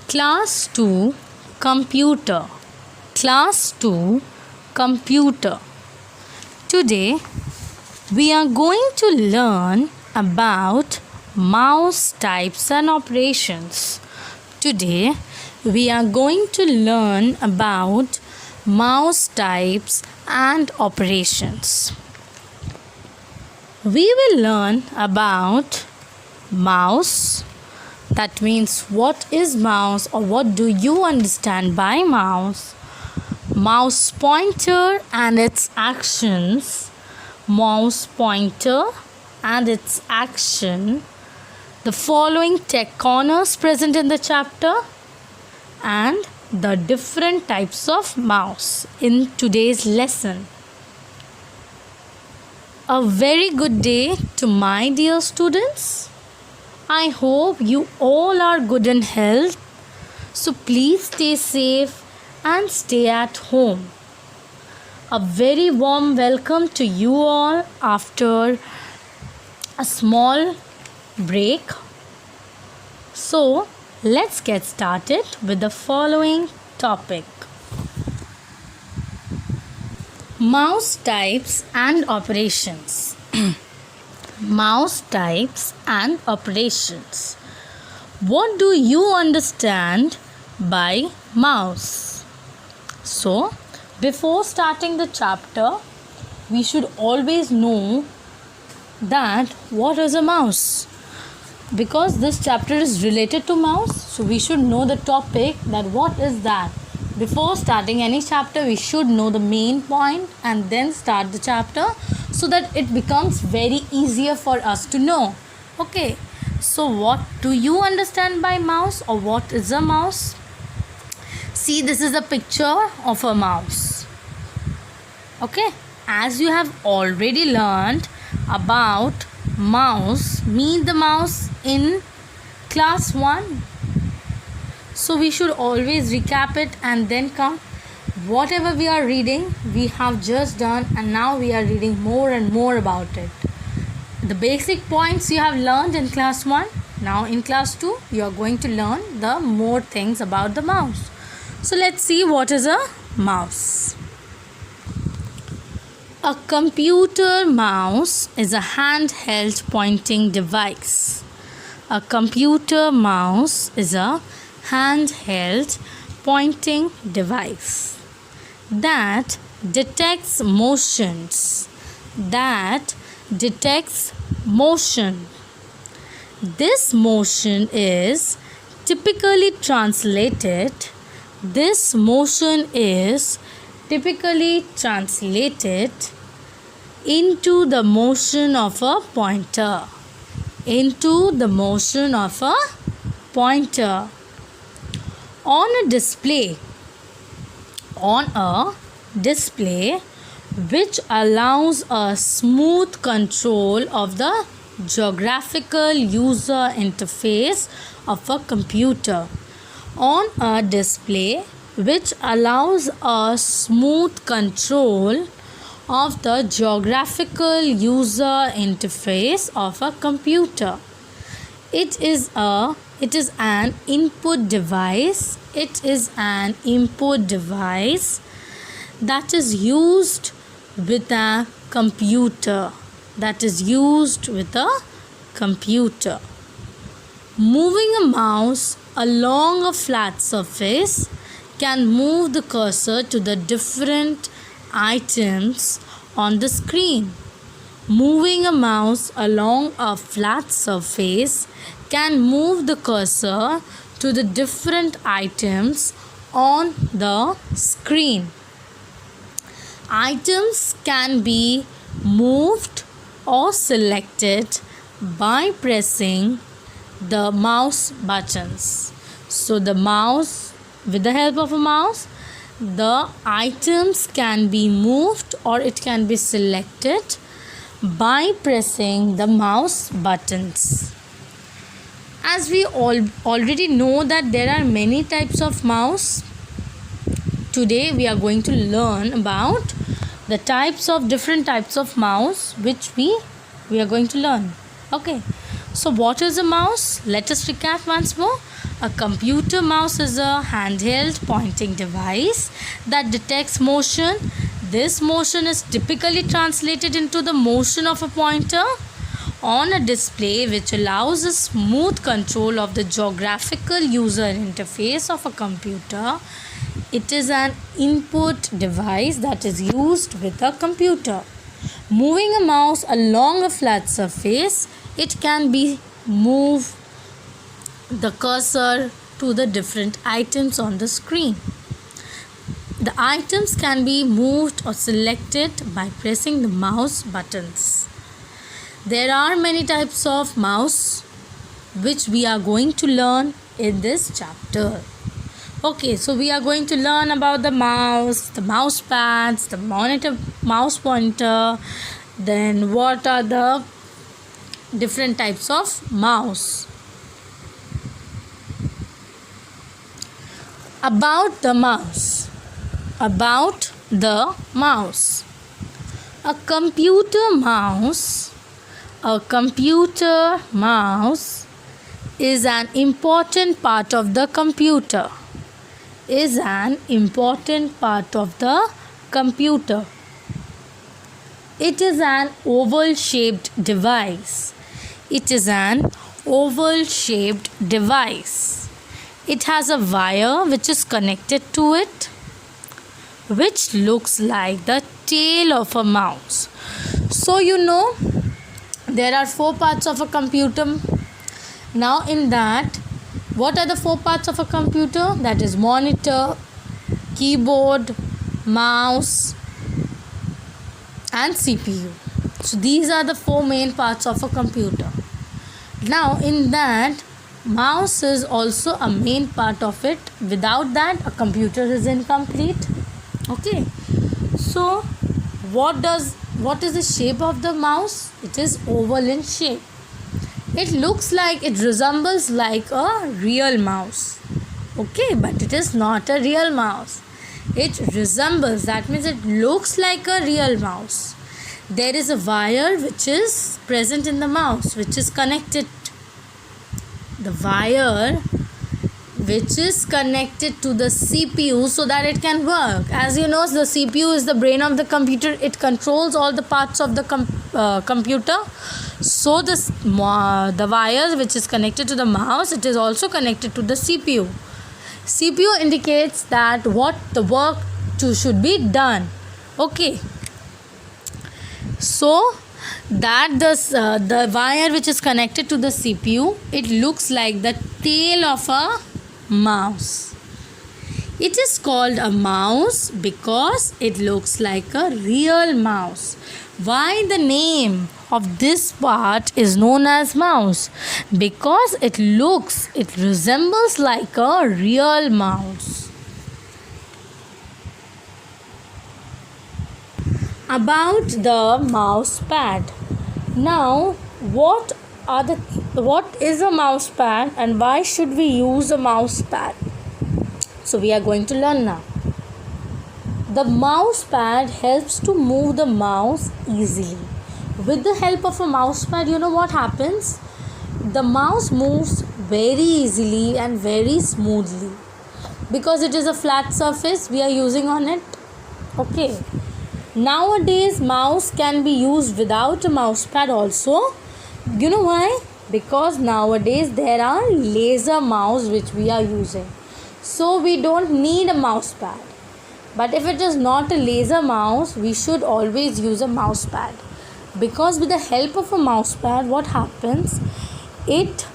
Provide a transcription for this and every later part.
Class 2 Computer. Class 2 Computer. Today we are going to learn about mouse types and operations. Today we are going to learn about mouse types and operations. We will learn about mouse. That means what is mouse or what do you understand by mouse? Mouse pointer and its actions. Mouse pointer and its action. The following tech corners present in the chapter and the different types of mouse in today's lesson. A very good day to my dear students. I hope you all are good in health. So please stay safe and stay at home. A very warm welcome to you all after a small break. So let's get started with the following topic. Mouse types and operations. Mouse types and operations. What do you understand by mouse? So, before starting the chapter, we should always know that what is a mouse. Because this chapter is related to mouse, so we should know the topic, that what is that. Before starting any chapter, we should know the main point and then start the chapter, so that it becomes very easier for us to know. Okay, so what do you understand by mouse or what is a mouse? See, this is a picture of a mouse. Okay, as you have already learned about mouse, meet the mouse in class 1. So we should always recap it and then come. Whatever we are reading, we have just done, and now we are reading more and more about it. The basic points you have learned in class 1. Now in class 2, you are going to learn the more things about the mouse. So let's see what is a mouse. A computer mouse is a handheld pointing device. A computer mouse is a handheld pointing device that detects motions. This motion is typically translated into the motion of a pointer. On a display which allows a smooth control of the geographical user interface of a computer. On a display which allows a smooth control of the geographical user interface of a computer. It is an input device. It is an input device that is used with a computer. Moving a mouse along a flat surface can move the cursor to the different items on the screen. Moving a mouse along a flat surface can move the cursor to the different items on the screen. Items can be moved or selected by pressing the mouse buttons. So with the help of a mouse, the items can be moved or it can be selected by pressing the mouse buttons. As we already know that there are many types of mouse, today we are going to learn about the different types of mouse which we are going to learn. Okay, so what is a mouse? Let us recap once more. A computer mouse is a handheld pointing device that detects motion. This motion is typically translated into the motion of a pointer on a display, which allows a smooth control of the geographical user interface of a computer. It is an input device that is used with a computer. Moving a mouse along a flat surface, it can be move the cursor to the different items on the screen. The items can be moved or selected by pressing the mouse buttons. There are many types of mouse which we are going to learn in this chapter. Okay, so we are going to learn about the mouse pads, the monitor, mouse pointer, then what are the different types of mouse. About the mouse. About the mouse. A computer mouse is an important part of the computer. It is an oval shaped device. It has a wire which is connected to it, which looks like the tail of a mouse. So there are 4 parts of a computer. Now in that, what are the 4 parts of a computer? That is monitor, keyboard, mouse and CPU. So these are the 4 main parts of a computer. Now in that, mouse is also a main part of it. Without that, a computer is incomplete. Okay, so what is the shape of the mouse? It is oval in shape. It resembles like a real mouse. Okay, but it is not a real mouse. It resembles, that means it looks like a real mouse. There is a wire which is present in the mouse, which is connected. The wire which is connected to the CPU so that it can work. As you know, the CPU is the brain of the computer. It controls all the parts of the computer. So the wire which is connected to the mouse, it is also connected to the CPU. CPU indicates that what the work should be done. Okay. So that the wire which is connected to the CPU, it looks like the tail of a mouse. It is called a mouse because it looks like a real mouse. Why the name of this part is known as mouse? Because it resembles like a real mouse. About the mouse pad. Now, what is a mouse pad and why should we use a mouse pad? So we are going to learn now. The mouse pad helps to move the mouse easily. With the help of a mouse pad, you know what happens? The mouse moves very easily and very smoothly because it is a flat surface we are using on it. Okay. Nowadays, mouse can be used without a mouse pad also. You know why? Because nowadays there are laser mouse which we are using. So we don't need a mouse pad. But if it is not a laser mouse, we should always use a mouse pad. Because with the help of a mouse pad, what happens? It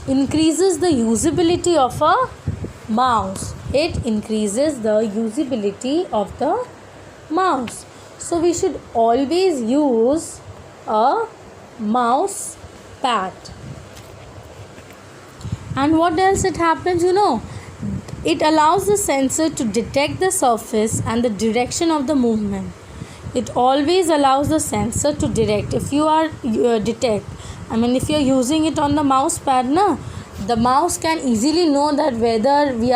increases the usability of a mouse. So we should always use a mouse pad. And what else it happens, it allows the sensor to detect the surface and the direction of the movement. It always allows the sensor to detect. If you are if you are using it on the mouse pad, the mouse can easily know that whether we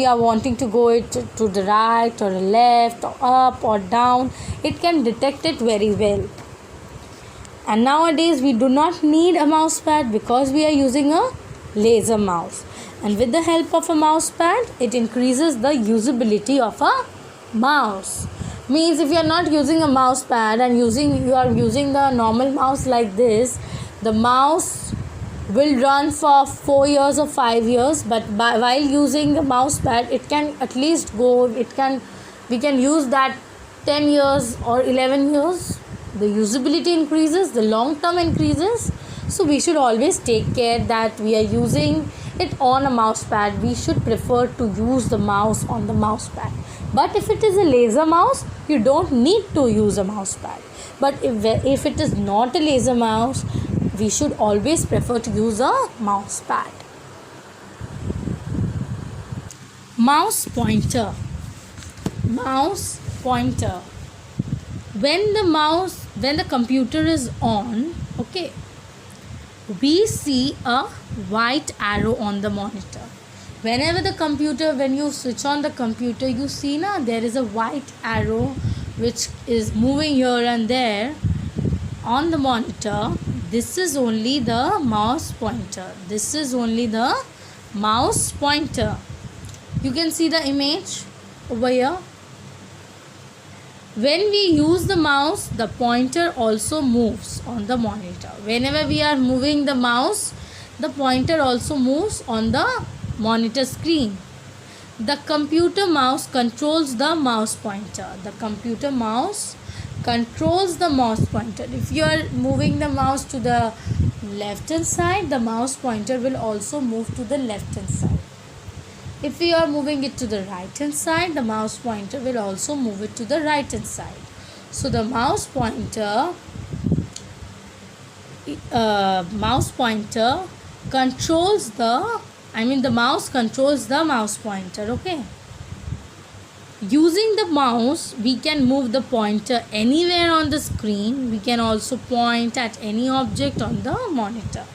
are wanting to go it to the right or the left or up or down. It can detect it very well. And nowadays we do not need a mouse pad because we are using a laser mouse. And with the help of a mouse pad, it increases the usability of a mouse. Means if you are not using a mouse pad and you are using the normal mouse like this, the mouse will run for 4 years or 5 years, but while using the mouse pad, it can at least go, we can use that 10 years or 11 years. The usability increases, the long term increases. So we should always take care that we are using it on a mouse pad. We should prefer to use the mouse on the mouse pad. But if it is a laser mouse, you don't need to use a mouse pad. But if it is not a laser mouse, we should always prefer to use a mouse pad. Mouse pointer. Mouse pointer. When the computer is on, okay, we see a white arrow on the monitor. When you switch on the computer, you see there is a white arrow which is moving here and there on the monitor. This is only the mouse pointer. This is only the mouse pointer. You can see the image over here. When we use the mouse, the pointer also moves on the monitor. Whenever we are moving the mouse, the pointer also moves on the monitor screen. The computer mouse controls the mouse pointer. The computer mouse controls the mouse pointer. If you are moving the mouse to the left hand side, the mouse pointer will also move to the left hand side. If we are moving it to the right hand side, the mouse pointer will also move it to the right hand side. So the mouse pointer controls the mouse controls the mouse pointer. Okay. Using the mouse, we can move the pointer anywhere on the screen. We can also point at any object on the monitor.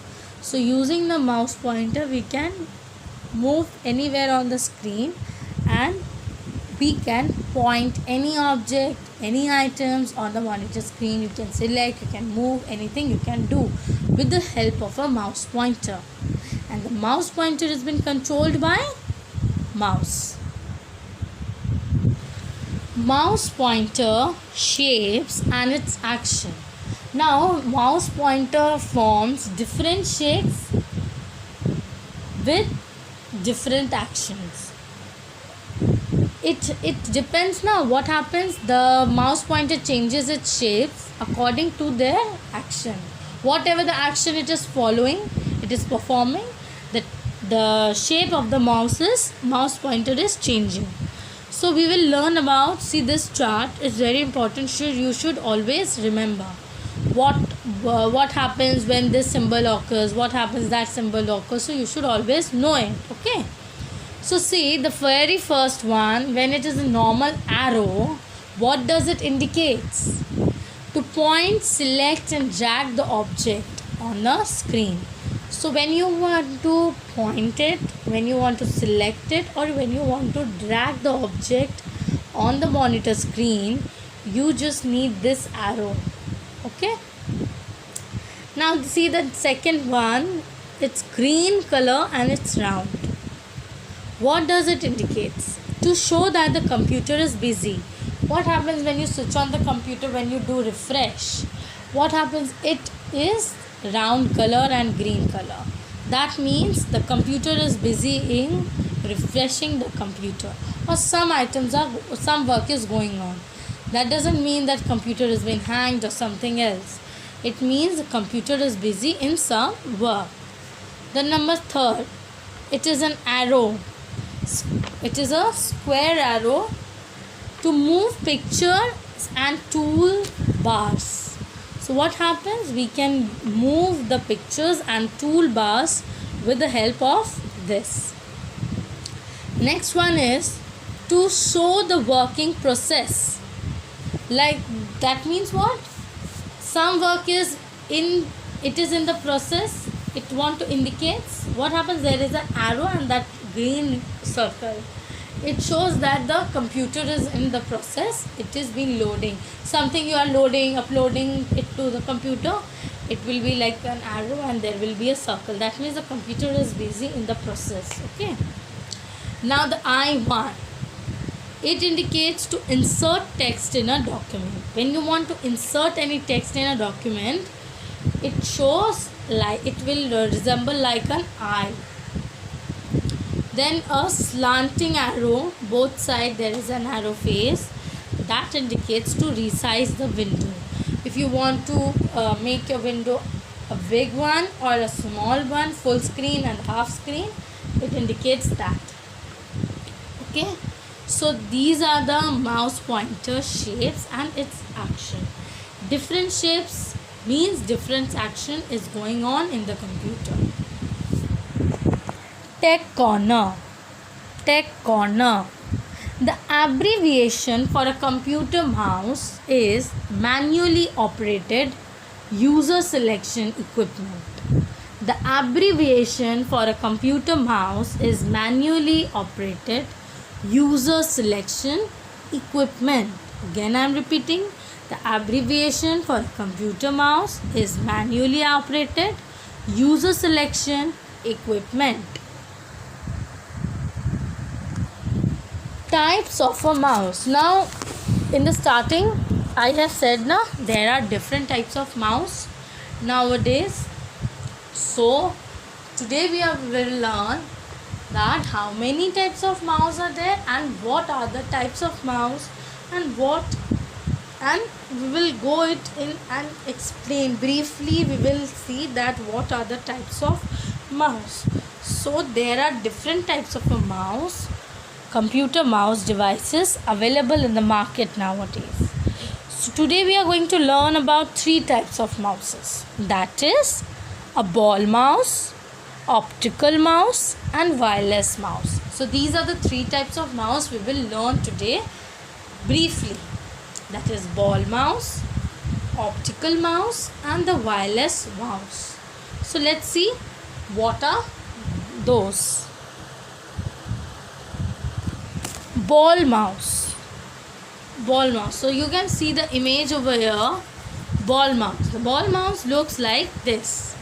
So using the mouse pointer, we can move anywhere on the screen and we can point any object, any items on the monitor screen. You can select, you can move, anything you can do with the help of a mouse pointer. And the mouse pointer has been controlled by mouse. Mouse pointer shapes and its action. Now mouse pointer forms different shapes with different actions. It depends now what happens. The mouse pointer changes its shapes according to their action. Whatever the action it is following, it is performing, the shape of the mouse pointer is changing. So we will learn about, see this chart is very important. You should always remember what happens when this symbol occurs, what happens that symbol occurs. So you should always know it. Okay. So see the very first one, when it is a normal arrow, what does it indicate? To point, select and drag the object on the screen. So when you want to point it, when you want to select it, or when you want to drag the object on the monitor screen, you just need this arrow. Okay. Now see the second one, it's green color and it's round. What does it indicate? To show that the computer is busy. What happens when you switch on the computer, when you do refresh? What happens? It is round color and green color. That means the computer is busy in refreshing the computer, or some work is going on. That doesn't mean that computer is being hanged or something else. It means the computer is busy in some work. The number third, it is an arrow. It is a square arrow to move pictures and tool bars. So what happens? We can move the pictures and toolbars with the help of this. Next one is to show the working process. Like that means what? Some work is in the process. It want to indicate what happens. There is an arrow and that green circle. It shows that the computer is in the process. It is being loading. Something you are loading, uploading it to the computer. it will be like an arrow and there will be a circle. That means the computer is busy in the process. Okay. Now the I1, it indicates to insert text in a document. When you want to insert any text in a document, it shows like it will resemble like an eye. Then a slanting arrow, both sides there is an arrow face, that indicates to resize the window. If you want to make your window a big one or a small one, full screen and half screen, it indicates that. Okay, so these are the mouse pointer shapes and its action. Different shapes means different action is going on in the computer. Tech corner. Tech corner. The abbreviation for a computer mouse is manually operated user selection equipment. The abbreviation for a computer mouse is manually operated user selection equipment. Again, I am repeating. The abbreviation for a computer mouse is manually operated user selection equipment. Types of a mouse. Now in the starting I have said now there are different types of mouse nowadays. So today will learn that how many types of mouse are there and what are the types of mouse and we will go it in and explain briefly. We will see that what are the types of mouse. So there are different types of a mouse, computer mouse devices available in the market nowadays. So today we are going to learn about 3 types of mouses. That is a ball mouse, optical mouse and wireless mouse. So these are the 3 types of mouse we will learn today briefly. That is ball mouse, optical mouse and the wireless mouse. So let's see what are those. Ball mouse. So you can see the image over here. Ball mouse. The ball mouse looks like this.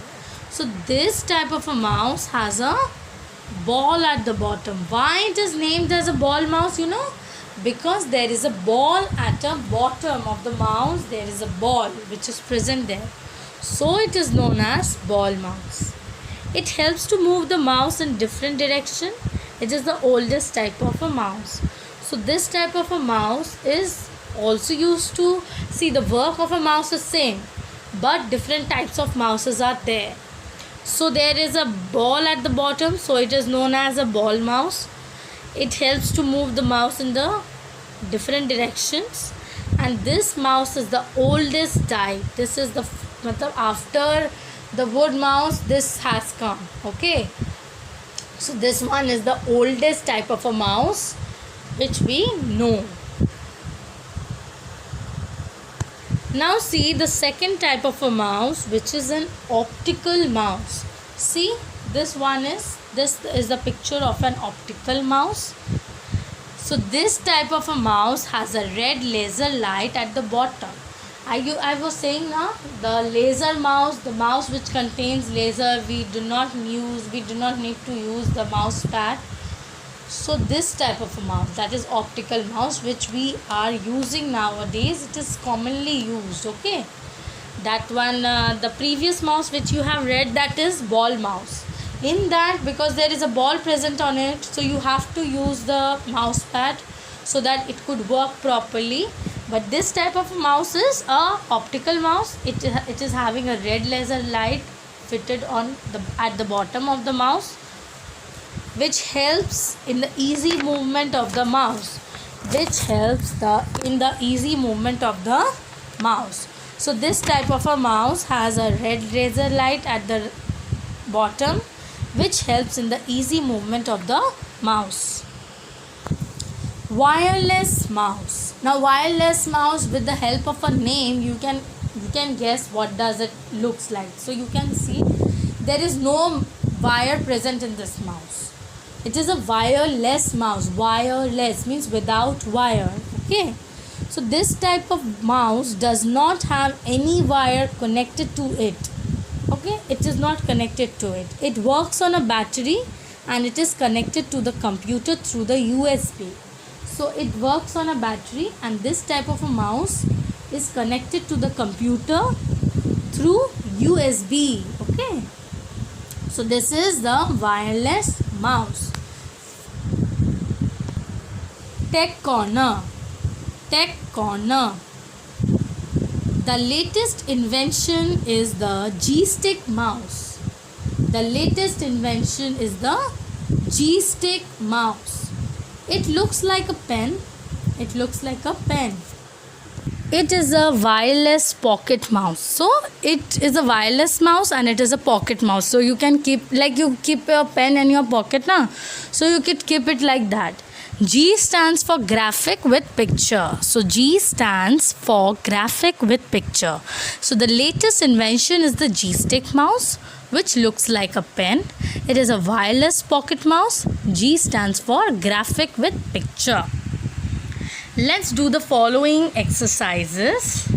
So this type of a mouse has a ball at the bottom. Why it is named as a ball mouse, you know? Because there is a ball at the bottom of the mouse. There is a ball which is present there. So it is known as ball mouse. It helps to move the mouse in different direction. It is the oldest type of a mouse. So this type of a mouse is also used to see the work of a mouse is same, but different types of mouses are there. So there is a ball at the bottom, so it is known as a ball mouse. It helps to move the mouse in the different directions, and this mouse is the oldest type. This is the after the wood mouse this has come. Okay, so this one is the oldest type of a mouse which we know. Now see the second type of a mouse, which is an optical mouse. See, this is the picture of an optical mouse. So this type of a mouse has a red laser light at the bottom. I was saying now, the laser mouse, the mouse which contains laser, we do not need to use the mouse pad. So this type of a mouse, that is optical mouse, which we are using nowadays, it is commonly used. Okay, that one, the previous mouse which you have read, that is ball mouse. In that, because there is a ball present on it, so you have to use the mouse pad so that it could work properly. But this type of mouse is a optical mouse. It is having a red laser light fitted on at the bottom of the mouse, which helps in the easy movement of the mouse. So this type of a mouse has a red laser light at the bottom, which helps in the easy movement of the mouse. Wireless mouse. Now wireless mouse, with the help of a name, you can guess what does it looks like. So you can see there is no wire present in this mouse. It is a wireless mouse. Wireless means without wire. Okay, So this type of mouse does not have any wire connected to it. Okay, it is not connected to it. It works on a battery and it is connected to the computer through the USB. So it works on a battery, and this type of a mouse is connected to the computer through USB. Okay, so this is the wireless mouse. Tech Corner. Tech Corner. The latest invention is the G-Stick mouse. The latest invention is the G-Stick mouse. It looks like a pen. It looks like a pen. It is a wireless pocket mouse. So it is a wireless mouse and it is a pocket mouse. So you can keep, like you keep your pen in your pocket, na? So you could keep it like that. G stands for graphic with picture. So G stands for graphic with picture. So the latest invention is the G-Stick mouse, which looks like a pen. It is a wireless pocket mouse. G stands for graphic with picture. Let's do the following exercises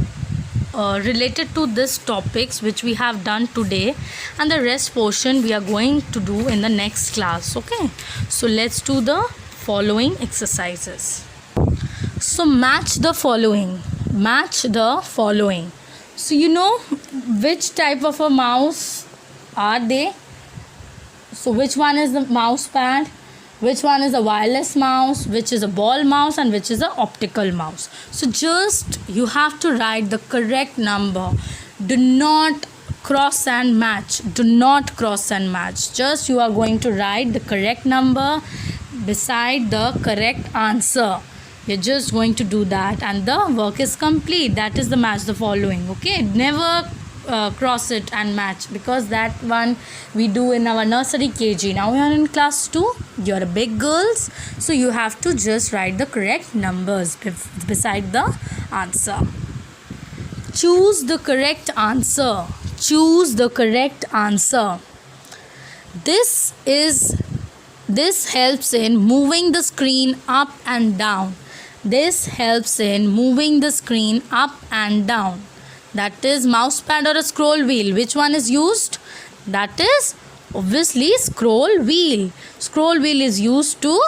related to this topics which we have done today, and the rest portion we are going to do in the next class. Okay, so let's do the following exercises. So match the following. Match the following. So you know which type of a mouse are they? So which one is the mouse pad, which one is a wireless mouse, which is a ball mouse, and which is a optical mouse. So just you have to write the correct number. Do not cross and match. Do not cross and match. Just you are going to write the correct number beside the correct answer. You're just going to do that and the work is complete. That is the match the following. Okay, never cross it and match, because that one we do in our nursery KG. Now we are in class 2. You're a big girls, so you have to just write the correct numbers beside the answer. Choose the correct answer. Choose the correct answer. This helps in moving the screen up and down. This helps in moving the screen up and down. That is mouse pad or a scroll wheel. Which one is used? That is obviously scroll wheel. Scroll wheel is used to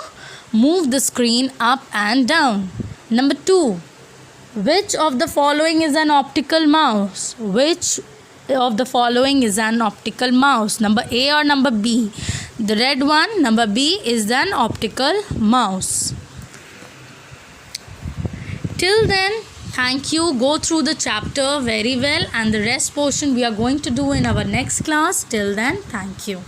move the screen up and down. Number 2. Which of the following is an optical mouse? Which of the following is an optical mouse? Number A or number B? The red one, number B, is an optical mouse. Till then, thank you. Go through the chapter very well, and the rest portion we are going to do in our next class. Till then, thank you.